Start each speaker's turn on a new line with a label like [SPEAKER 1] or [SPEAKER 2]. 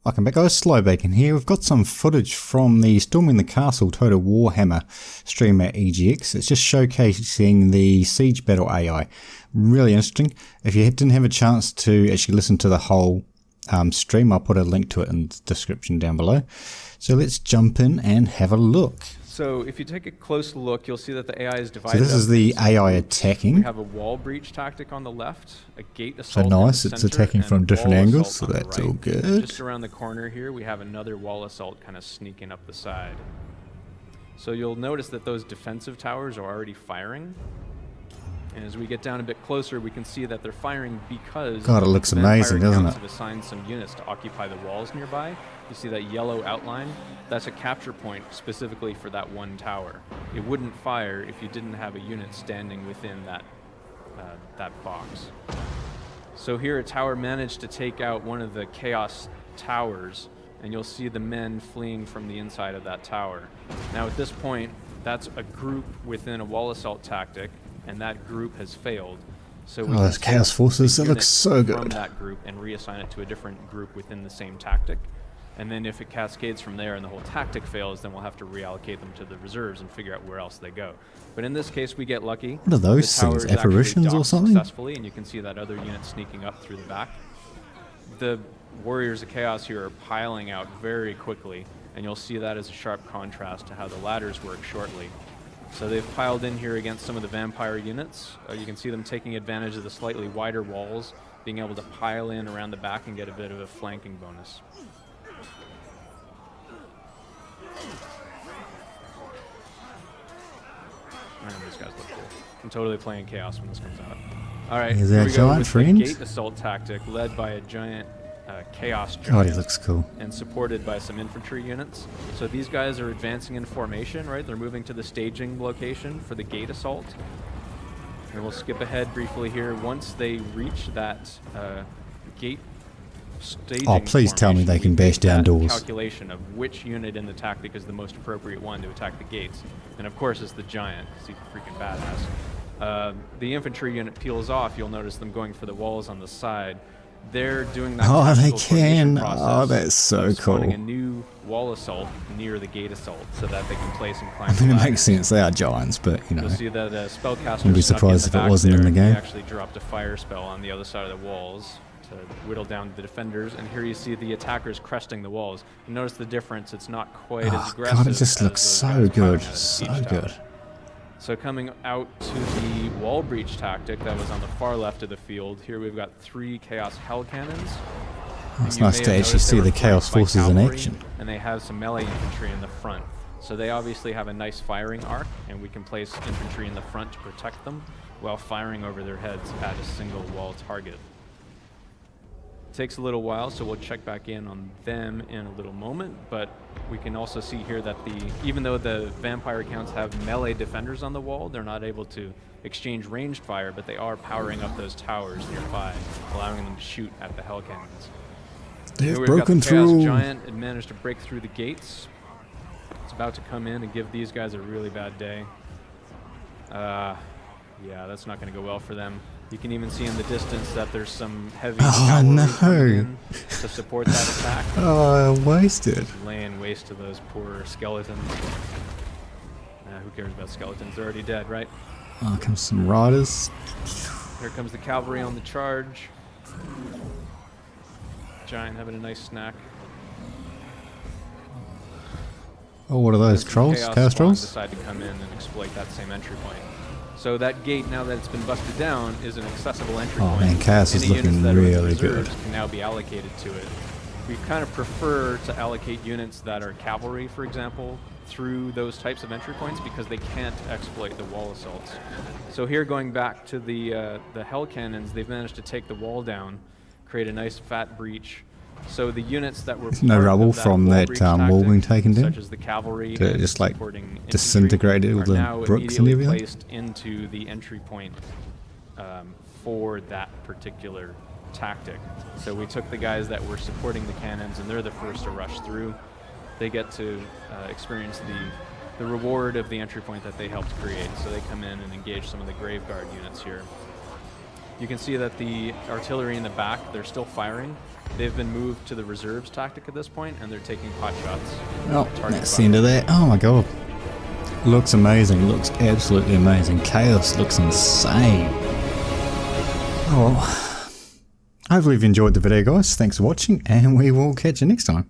[SPEAKER 1] Welcome back guys, Slow Bacon here. We've got some footage from the Storming the Castle Total War Warhammer stream at EGX. It's just showcasing the Seige Battle AI. Really interesting. If you didn't have a chance to actually listen to the whole stream, I'll put a link to it in the description down below. So let's jump in and have a look.
[SPEAKER 2] So if you take a close look, you'll see that the AI is divided.
[SPEAKER 1] So this is the AI attacking.
[SPEAKER 2] We have a wall breach tactic on the left, a gate assault.
[SPEAKER 1] So nice, it's attacking from different angles, so that's all good.
[SPEAKER 2] Just around the corner here, we have another wall assault kind of sneaking up the side. So you'll notice that those defensive towers are already firing. And as we get down a bit closer, we can see that they're firing because
[SPEAKER 1] God, it looks amazing, doesn't it?
[SPEAKER 2] have assigned some units to occupy the walls nearby. You see that yellow outline? That's a capture point specifically for that one tower. It wouldn't fire if you didn't have a unit standing within that box. So here a tower managed to take out one of the Chaos towers, and you'll see the men fleeing from the inside of that tower. Now at this point, that's a group within a wall assault tactic, and that group has failed. So we
[SPEAKER 1] those Chaos forces, that looks so good.
[SPEAKER 2] From that group and reassign it to a different group within the same tactic. And then if it cascades from there and the whole tactic fails, then we'll have to reallocate them to the reserves and figure out where else they go. But in this case, we get lucky.
[SPEAKER 1] What are those things, apparitions or something?
[SPEAKER 2] Successfully, and you can see that other unit sneaking up through the back. The warriors of chaos here are piling out very quickly, and you'll see that as a sharp contrast to how the ladders work shortly. So they've piled in here against some of the vampire units. You can see them taking advantage of the slightly wider walls, being able to pile in around the back and get a bit of a flanking bonus. These guys look cool. I'm totally playing Chaos when this comes out. All right,
[SPEAKER 1] is that a giant friend?
[SPEAKER 2] Gate assault tactic led by a giant Chaos giant.
[SPEAKER 1] God, he looks cool.
[SPEAKER 2] And supported by some infantry units. So these guys are advancing in formation, right? They're moving to the staging location for the gate assault. And we'll skip ahead briefly here. Once they reach that gate staging
[SPEAKER 1] please tell me they can bash down doors.
[SPEAKER 2] Calculation of which unit in the tactic is the most appropriate one to attack the gates. And of course it's the giant, because he's freaking badass. The infantry unit peels off. You'll notice them going for the walls on the side. They're doing that.
[SPEAKER 1] Oh, they can. Oh, that's so cool.
[SPEAKER 2] Spawning a new wall assault near the gate assault so that they can place and climb.
[SPEAKER 1] I mean, it makes sense. They are giants, but you know.
[SPEAKER 2] You'll see that spellcaster.
[SPEAKER 1] I'd be surprised if it wasn't in the game.
[SPEAKER 2] They actually dropped a fire spell on the other side of the walls to whittle down the defenders, and here you see the attackers cresting the walls. You notice the difference, it's not quite as aggressive.
[SPEAKER 1] God, it just looks so good, so good.
[SPEAKER 2] So coming out to the wall breach tactic that was on the far left of the field, here we've got 3 Chaos Hell Cannons.
[SPEAKER 1] It's nice to actually see the Chaos forces in action.
[SPEAKER 2] And they have some melee infantry in the front. So they obviously have a nice firing arc, and we can place infantry in the front to protect them while firing over their heads at a single wall target. Takes a little while, so we'll check back in on them in a little moment, but we can also see here that even though the vampire accounts have melee defenders on the wall, they're not able to exchange ranged fire, but they are powering up those towers nearby, allowing them to shoot at the hell cannons.
[SPEAKER 1] They've broken through.
[SPEAKER 2] Chaos Giant had managed to break through the gates. It's about to come in and give these guys a really bad day. Yeah, that's not going to go well for them. You can even see in the distance that there's some heavy cavalry to support that attack.
[SPEAKER 1] Oh, wasted.
[SPEAKER 2] Laying waste to those poor skeletons. Who cares about skeletons? They're already dead, right?
[SPEAKER 1] Oh, comes some riders.
[SPEAKER 2] Here comes the cavalry on the charge. Giant having a nice snack.
[SPEAKER 1] Oh, what are those? Trolls? Chaos trolls?
[SPEAKER 2] Decide to come in and exploit that same entry point. So that gate, now that it's been busted down, is an accessible entry point.
[SPEAKER 1] Oh man, Chaos is looking really good.
[SPEAKER 2] Can now be allocated to it. We kind of prefer to allocate units that are cavalry, for example, through those types of entry points because they can't exploit the wall assaults. So here, going back to the hell cannons, they've managed to take the wall down, create a nice fat breach. So the units that were
[SPEAKER 1] no rubble from that wall being taken down,
[SPEAKER 2] such as the cavalry,
[SPEAKER 1] just like disintegrated with the bricks and everything,
[SPEAKER 2] placed into the entry point for that particular tactic. So we took the guys that were supporting the cannons, and they're the first to rush through. They get to experience the reward of the entry point that they helped create. So they come in and engage some of the Grave Guard units here. You can see that the artillery in the back, they're still firing, They've been moved to the reserves tactic at this point, and they're taking pot shots.
[SPEAKER 1] Oh,
[SPEAKER 2] Target
[SPEAKER 1] that's the end of
[SPEAKER 2] fire.
[SPEAKER 1] that. Oh my god. Looks amazing. Looks absolutely amazing. Chaos looks insane. Oh well. Hopefully you've enjoyed the video, guys. Thanks for watching, and we will catch you next time.